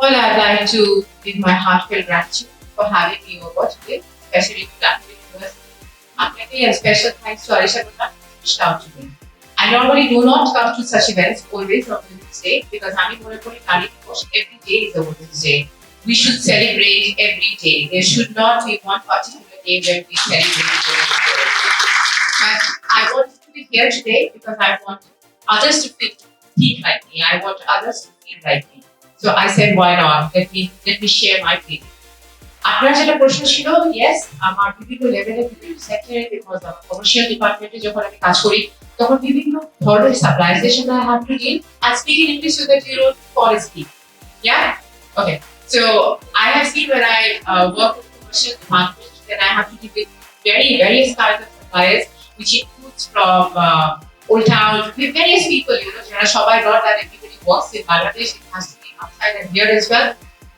Well, I'd like to give my heartfelt gratitude for having me over today, especially to Daffodil University. And special thanks to Arisha for reached out to me. I normally do not come to such events always on Women's Day because I'm in every day is a Women's Day. We should celebrate every day. There should not be one particular day where we celebrate Women's Day. But I wanted to be here today because I want others to think like me. I want others to feel like me. So I said, why not? Let me share my feeling. আপনার যেটা প্রশ্ন ছিল, yes, আমার বিভিন্ন লেভেলে বিভিন্ন সেক্টরে, because আমার কমার্শিয়াল ডিপার্টমেন্টে যখন আমি কাজ করি তখন বিভিন্ন ধরনের সাপ্লায়ার্সদের সাথে I have to deal. I speak in English so that you don't fall asleep. Yeah? Okay. So I have seen when I work in the commercial department that I have to deal with various kinds of suppliers, which includes from Old Town, various people, যারা সবাই not that everybody works in Bangladesh, it has to be outside and here as well.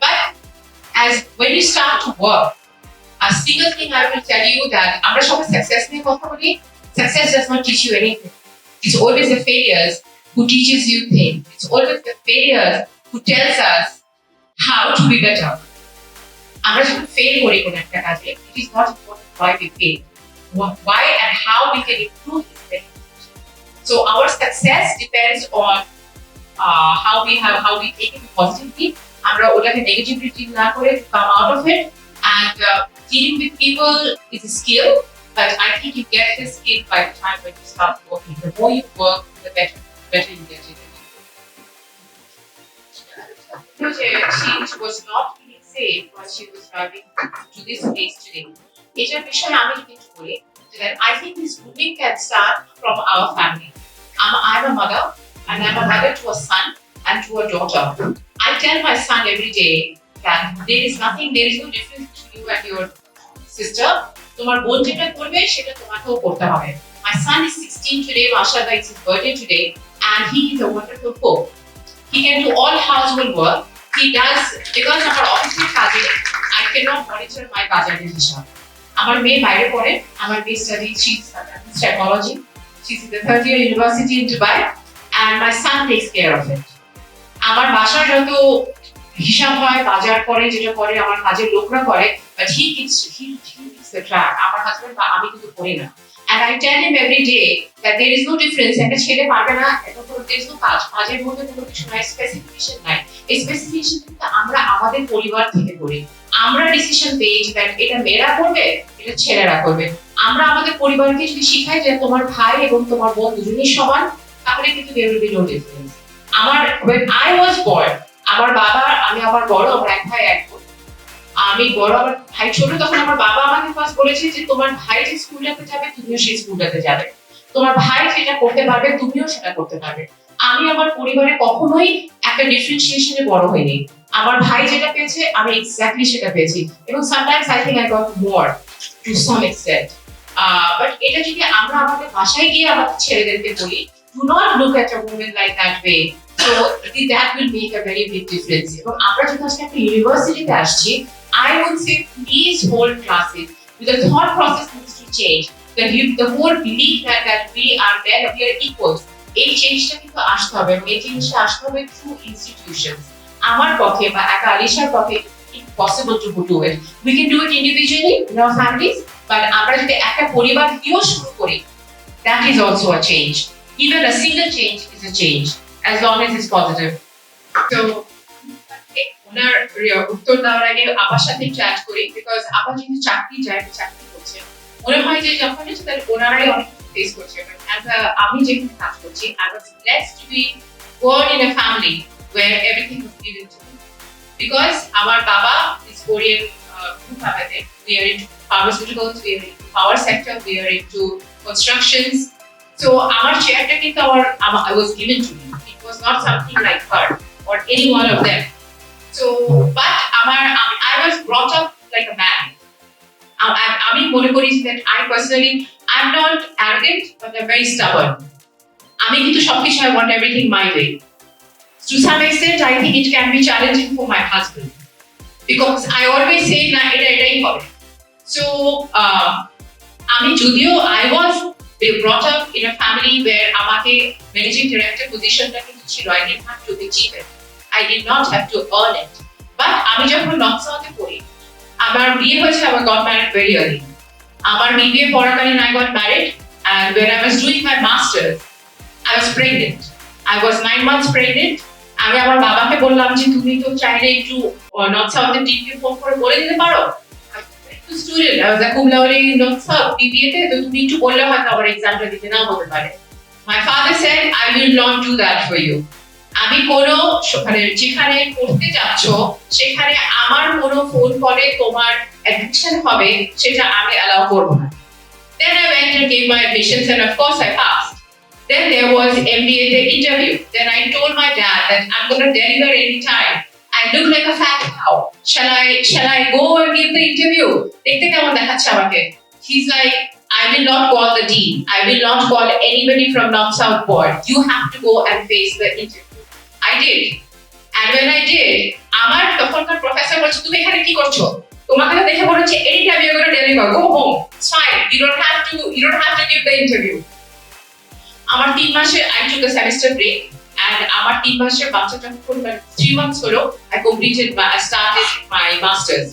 But as when you start to work, a single thing I will tell you that আমরা সবাই success নিয়ে কথা বলি, success does not teach you anything. It's always the failures who teaches you things. It's always the failures who tells us how to be better. আমরা যখন fail করি কোনো একটা কাজে, it is not important why we fail. Why and how we can improve is very important. So our success depends on how we take it positively. আমরা ওটাকে negativity না করে come out of it, and dealing with people is a skill, but I think you get this skill by the time when you start working. The more you work, the better you get it. She was not feeling safe while she was driving to this place today. এটার বিষয়ে আমি কিছু বলি that I think this moving can start from our family. I'm a mother, and I'm a mother to a son and to a daughter. I tell my son every day that there is no difference between you and your sister. তোমার বোন যেটা করবে সেটা তোমাকেও করতে হবে. My son is 16 today, mashallah, it's his birthday today, and he is a wonderful cook. He can do all household work. He does, because আমার অফিসের কাজে I cannot monitor my বাজারের হিসাব. আমার মেয়ে বাইরে পড়ে, আমার মেয়ে studies, she's studying psychology. She's in the third year university in Dubai, and my son takes care of it. আমার বাসার যত হিসাব হয়, বাজার করে, যেটা করে আমার কাজের লোকরা করে, but he keeps the track. আমার হাজবেন্ড বা আমি কিন্তু করি না. And I tell him every day that there is no difference. একটা ছেলে পারবে না, এটা কোনো there is no কাজের মধ্যে কোনো কিছু নাই, স্পেসিফিকেশন নাই. এই স্পেসিফিকেশন কিন্তু আমরা আমাদের পরিবার থেকে করি. আমরা ডিসিশন পেয়ে যে এটা মেয়েরা করবে, এটা ছেলেরা করবে. আমরা আমাদের পরিবারকে যদি শিখাই যে তোমার ভাই এবং তোমার বোন দুজনেই সমান, তাহলে কিন্তু there will be no difference. when I was born, আমার বাবা, আমি আমার বড়, আমার এক ভাই এক বোন। আমি বড়, আমার ভাই ছোট, তখন আমার বাবা আমাকে ফার্স্ট বলেছে যে তোমার ভাই যে স্কুলটাতে যাবে তুমিও সেই স্কুলটাতে যাবে, তোমার ভাই যেটা করতে পারবে তুমিও সেটা করতে পারবে। আমি আমার পরিবারে কখনোই একটা ডিফারেন্সিয়েশনে বড় হইনি। আমার ভাই যেটা পেয়েছে আমি এক্স্যাক্টলি সেটা পেয়েছি, এবং sometimes I think I got more to some extent. But এটা যদি আমরা আমাদের বাসায় গিয়ে আমাদের ছেলেদেরকে বলি, do not look at a woman like that way, so that will make a very big difference. এবং আমরা যখন একটা ইউনিভার্সিটিতে আসছি, I would say please hold classes. The thought process needs to change. The whole belief that we are men, we are equals. এই চেঞ্জটা কিন্তু আসতে হবে, এবং এই চেঞ্জটা আসতে হবে through institutions. আমার পক্ষে বা একা আলিশার পক্ষে impossible to do it. We can do it individually in our families, but আমরা যদি একটা পরিবার দিয়েও শুরু করি, that is also a change. Even a single change is a change, as long as it's positive. So, ওনার উত্তর দেওয়ার আগে আমার সাথে চ্যাট করি, বিকজ আমার যেহেতু চাকরি করছে, মনে হয় যে যখন তাহলে ওনারাই অনেক ফেস করছে। আমি যেখানে কাজ করছি, I was blessed to be born in a family where everything was given to me. Because আমার বাবা is Orion Group, we are into pharmaceuticals, we are into power sector, we are into constructions. So our chairta kintu I was given to me. It was not something like her or any one of them. So, but I was brought up like a man. আমি মনে করি that I personally, I'm not arrogant, but I'm very stubborn. আমি কিন্তু সবকিছু I want everything my way. To some extent, I think it can be challenging for my husband, because I always say na etai hobe. So, আমি যদিও I was brought up in a family where আমাকে managing director positionটা কিন্তু ছিল, I didn't have to achieve it. I did not have to earn it. But আমি যখন north সাউথে পড়ি, আমার বিয়ে হয়েছে, আমার গট ম্যারিড ভেরি আর্লি। আমার বিবিএ পড়াকালীন I got married, and when I was doing my masters I was pregnant. I was 9 months pregnant. আমি আমার বাবাকে বললাম যে তুমি তো চাইলে একটু নর্থ সাউথের টিমকে ফোন করে বলে দিতে পারো, student I was a cum laude in North South BBA তে, তো তুমি একটু বললে হয়তো আমার এক্সামটা দিতে নাও হতে পারে। My father said I will not do that for you. আমি কোনো মানে যেখানে পড়তে যাচ্ছ সেখানে আমার কোনো ফোন কলে তোমার অ্যাডমিশন হবে সেটা আমি অ্যালাউ করব না। Then I went and gave my admissions, and of course I passed. Then there was MBA the interview. Then I told my dad that I'm going to deliver anytime. I look like a fat cow. Shall I go and give the interview? দেখতে কেমন দেখাচ্ছে আমাকে? He's like, I will not call the dean. I will not call anybody from North South board. You have to go and face the interview. I did. And when I did, আমার তখনকার professor বলছে তুমি এখানে কি করছো? তোমাকে তো দেখে মনে হচ্ছে anytime you're going to deliver, go home. It's fine. You don't have to give the interview. আমার 3 মাসে I took a semester break, and আমার 3 মাসের বাচ্চাটা যখন 3 months হলো I started my masters.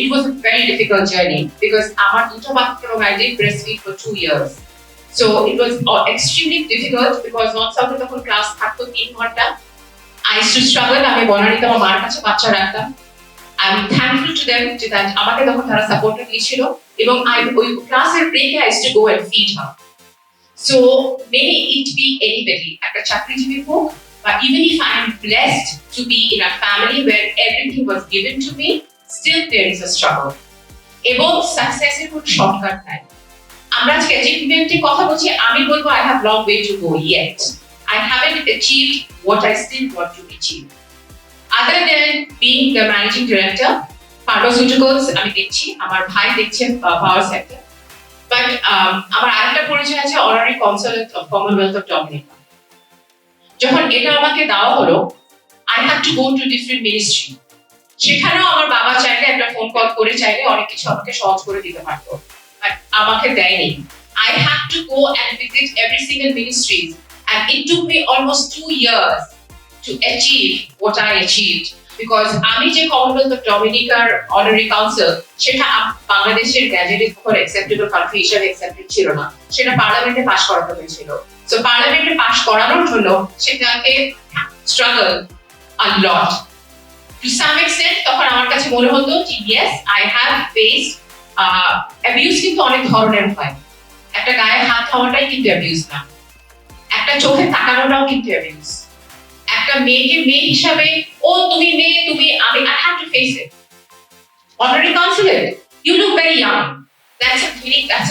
It was a very difficult journey because আমার দুটো বাচ্চা I did breastfeed for 2 years. So it was extremely difficult because North South তখন class থাকতো 3 ঘন্টা. I used to struggle. আমি বনানীতে আমার মার কাছে বাচ্চা রাখতাম. I'm thankful to them that আমাকে তখন তারা সাপোর্ট দিয়েছিল, এবং ওই ক্লাসের ব্রেকে I used to go and feed her. So may it be anybody, একটা চাকরিজীবী হোক, but even if I am blessed to be in a family where everything was given to me, still there is a struggle. এবং সাকসেসের কোনো shortcut নাই। আমরা আজকে অ্যাচিভমেন্টের কথা বলছি, আমি বলবো I have long way to go yet. I haven't achieved what I still want to achieve. Other than being the managing director, pharmaceuticals আমি দেখছি, আমার ভাই দেখছেন পাওয়ার সেক্টর, বাট আমার আরেকটা পরিচয় আছে honorary consulate of commonwealth of Dominica. যখন এটা আমাকে দেওয়া হলো, I had to go to different ministry. সেখানেও আমার বাবা চাইলে একটা ফোন কল করে চাইলে অনেক কিছু আমাকে সহজ করে দিতে পারতো, বাট আমাকে দেয়নি। I had to go and visit every single ministries, and it took me almost 2 years to achieve what I achieved, because আমি যে কমনওয়েলথ অফ ডমিনিকার অনারি কাউন্সিল, সেটা বাংলাদেশের গ্যাজেটে তখন অ্যাকসেপ্টেবল কান্ট্রি হিসেবে অ্যাকসেপ্টেড ছিল না, সেটা পার্লামেন্টে পাস করাতে হয়েছিল। সো পার্লামেন্টে পাস করানোর জন্য সেটাকে struggle a lot to some extent. তখন আমার কাছে মনে হতো যে yes I have faced abuse, কিন্তু অনেক ধরনের হয়। একটা গায়ে হাত খাওয়াটাই কিন্তু অ্যাবিউজ না, একটা চোখে তাকানোটাও কিন্তু অ্যাবিউজ। একটা মেয়েকে মেয়ে হিসাবে ও তুমি মেয়ে তুমি আমি I have to face it. Honorary consulate, you look very young. That's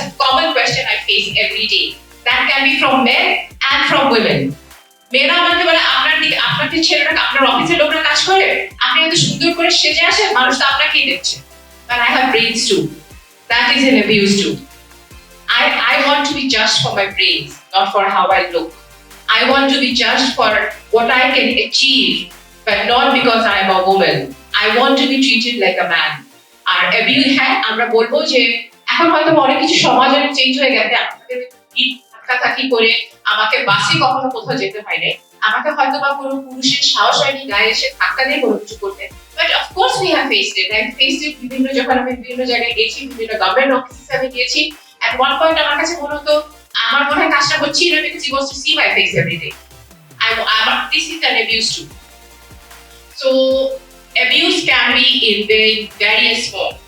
a common question I face every day. That can be from men and from women. মেয়েরা আমাকে বলে আপনার ছেলেরা আপনার অফিসের লোকরা কাজ করে, আপনি এত সুন্দর করে সেজে আসেন, মানুষ তো আপনাকেই দেখছে। But I have brains too. That is an abuse too. I want to be judged for my brains, not for how I look. I want to be judged for what I can achieve, but not because I am a woman. I want to be treated like a man. R abuse হ্যাঁ আমরা বলবো যে এখন হয়তো অনেক কিছু সমাজে change হয়ে গেছে। আমাদের থাকি করে আমাকে বাসে কখনো কোথাও যেতে হয় না, আমাকে হয়তো বা কোনো পুরুষের সাহস হয়নি গায়ে এসে ধাক্কা দিয়ে কোনো কিছু করতে। But of course we have faced it. I faced it যখন আমি বিভিন্ন জায়গায় গেছি, বিভিন্ন গভর্নমেন্ট অফিসে আমি গেছি, at one point আমার কাছে মনে হতো আমার মনে হয় কাজটা হচ্ছিল না, because he was to see my face every day. This is an abuse too. So abuse can be in various forms.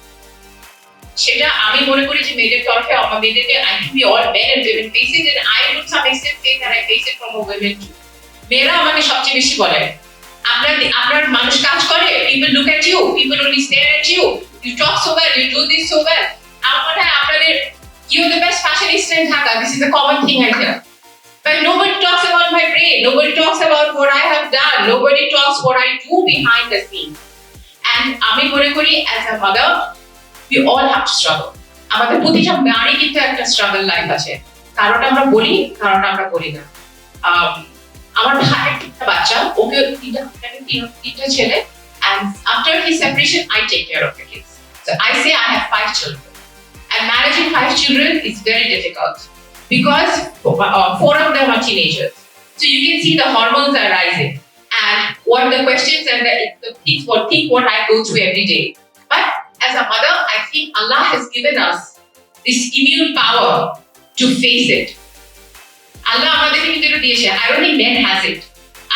সেটা আমি মনে করি যে মেয়েদের তরফে আমার মেয়েদেরকে I think we all men and women face it, and I to some extent say that I face it from a women too. মেয়েরা আমাকে সবচেয়ে বেশি বলে আপনার মানুষ কাজ করে, people look at you, people only stare at you, you talk so well, you do this so well. আমার মনে হয় আপনাদের you're the best fashionista in Dhaka. This is a common thing I hear. But nobody talks about my brain. Nobody talks about what I have done. Nobody talks what I do behind the scenes. And আমি মনে করি as a mother, we all have to struggle. আমাদের প্রতিটা নারী কিন্তু একটা struggle life আছে। কারণটা আমরা বলি, কারণটা আমরা বলি না। আমার ভাইয়ের একটা বাচ্চা, ওকে তিনটা ছেলে, and after his separation, I take care of the kids. So I say I have 5 children. And managing 5 children is very difficult because 4 of them are teenagers. So you can see the hormones are rising. and what the questions and the things what I go through every day. But as a mother, I think Allah has given us this immune power to face it. Allah আমাদেরকে কিন্তু এটা দিয়েছে. I don't think men has it.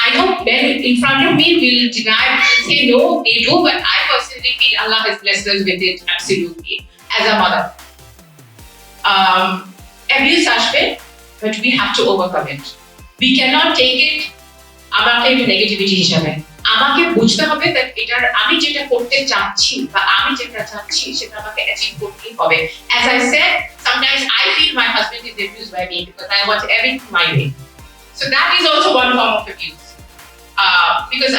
I know men in front of me will deny and say no, they do, but I personally feel Allah has blessed us with it absolutely as a mother. Abuse আসবে, but we have to overcome it. We cannot take it আমাকে একটা negativity হিসাবে. আমাকে বুঝতে হবে that এটার আমি যেটা করতে চাচ্ছি বা আমি যেটা চাচ্ছি সেটা আমাকে অ্যাচিভ করতেই হবে. As I said, sometimes I feel my husband is abused by me because I want everything my way. So that is also one form of abuse. Because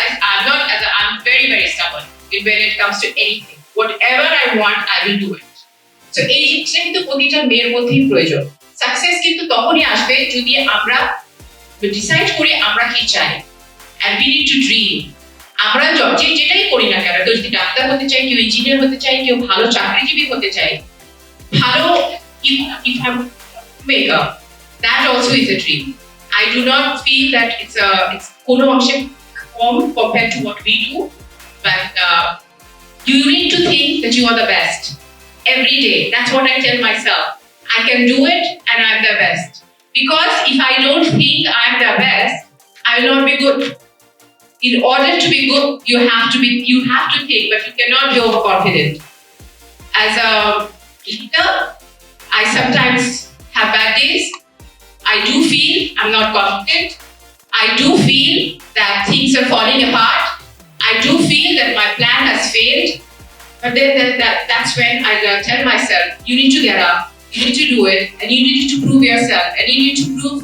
I'm very, very stubborn when it comes to anything. Whatever I want, I will do it. So এই জিনিসটা কিন্তু প্রতিটা মেয়ের মধ্যেই প্রয়োজন. Success কিন্তু তখনই আসবে যদি আমরা ডিসাইড করি আমরা কি চাই, and we need to dream. আমরা যেটাই করি না কেন, কেউ যদি ডাক্তার হতে চাই, কেউ ইঞ্জিনিয়ার হতে চাই, কেউ ভালো চাকরিজীবী হতে চাই, ভালো maker, that also is a dream. I do not feel that it's কোনো অংশে কম compared to what we do, but you need to think that you are the best every day. That's what I tell myself. I can do it and I'm the best. Because if I don't think I'm the best, I will not be good. In order to be good, you have to think, but you cannot be overconfident. As a leader, I sometimes have bad days. I do feel I'm not confident. I do feel that things are falling apart. I do feel that my plan has failed. But then that's when I tell myself, you need to get up, you need to do it, and you need to prove yourself, and you need to prove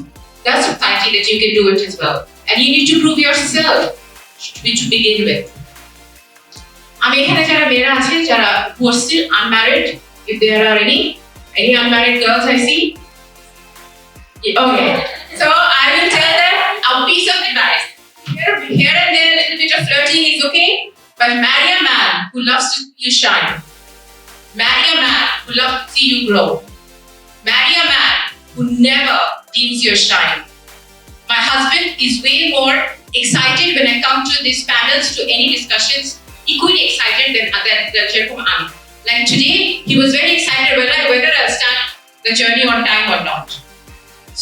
the society that you can do it as well. And you need to prove yourself to begin with. আমি এখানে যারা মেয়েরা আছে যারা who are still unmarried, if there are any unmarried girls I see, okay, so I will tell them a piece of advice. Here and there, a little bit of flirting is okay, but marry a man who loves to see you shine. Marry a man who loves to see you grow. Marry a man who never dims your shine. My husband is way more excited when I come to these panels, to any discussions, equally excited than Jerkom Ami. Like today, he was very excited whether I'll start the journey on time or not.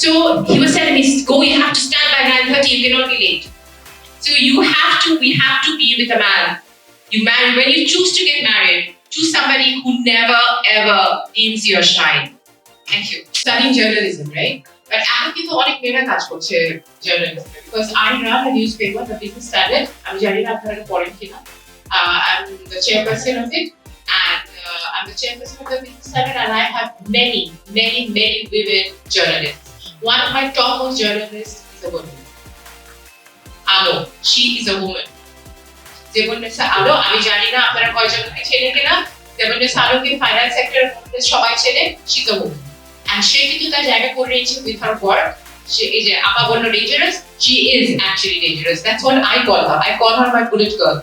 So he was telling me, go, you have to start by 9:30, you cannot be late. So we have to be with a man. When you choose to get married, choose somebody who never ever dims your shine. Thank you. Studying journalism, right? But এখন কিন্তু অনেক মেয়েরা কাজ করছে journalism, because I run a newspaper, the Business Standard. আমি জানি না আপনারা পড়েন কিনা. I'm the chairperson of it, and I'm the chairperson of the Business Standard, and I have many women journalists. One of my topmost journalists is a woman. Alo, she is a woman. Zebunesa Alo, আমি জানি না আপনারা কয়জন ছেলে কিনা. Zebunesa Alo কি finance সেক্টরের মধ্যে সবাই ছেলে, she's a woman. And she কিন্তু তার জায়গা করে নিয়েছে with her work. She is আপা বলল dangerous. She is actually dangerous. That's what I call her. I call her my bullet girl.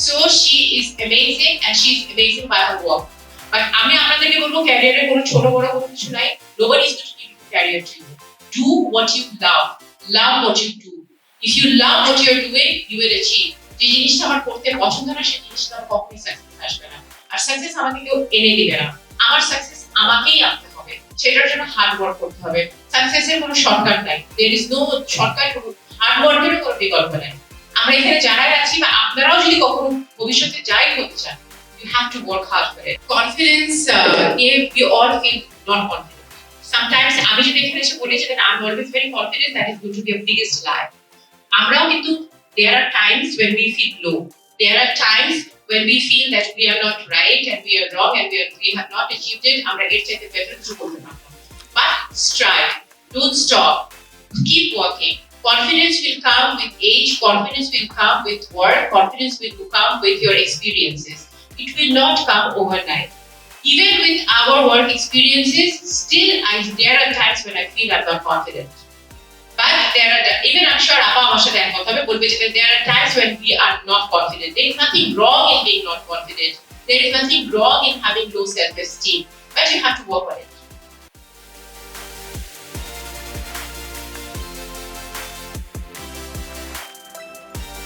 So she is amazing, and she is amazing by her work. But আমি আপনাদেরকে বলবো ক্যারিয়ারে কোনো ছোট বড় কোনো কিছু নাই. Nobody is going to give you career to you. Do what you love. Love what you do. If you love what you're doing, you will achieve. যে জিনিসটা আমার করতে পছন্দ না সেই জিনিসটা কখনোই সাকসেস আসবে না। আর সাকসেস আমাকে কেউ এনে দিবে না। আমার সাকসেস আমাকেই আনতে হবে। সেটার জন্য হার্ড ওয়ার্ক করতে হবে। সাকসেসের কোনো শর্টকাট নাই। There is no shortcut, hard ওয়ার্কের কোনো বিকল্প নাই। আমরা এখানে যারাই আছি বা আপনারাও যদি কখনো ভবিষ্যতে যাই হতে চান, you have to work hard for it. Confidence, we all feel not confident. Sometimes আমি যদি এখানে এসে বলি যে I'm always very confident, that is going to be a biggest lie. আমরাও কিন্তু there are times when we feel low. There are times when we feel that we are not right and we are wrong and we have not achieved it. আমরা এর চাইতে better কিছু করতে পারতাম। But strive, don't stop, keep working. Confidence will come with age, confidence will come with work, confidence will come with your experiences. It will not come overnight. Even with our work experiences, still there are times when I feel I'm not confident. But even I'm sure Appa আমার সাথে একমত হবে, বলবে যে there are times when we are not confident. There is nothing wrong in being not confident. There is nothing wrong in having low self-esteem. But you have to work on it.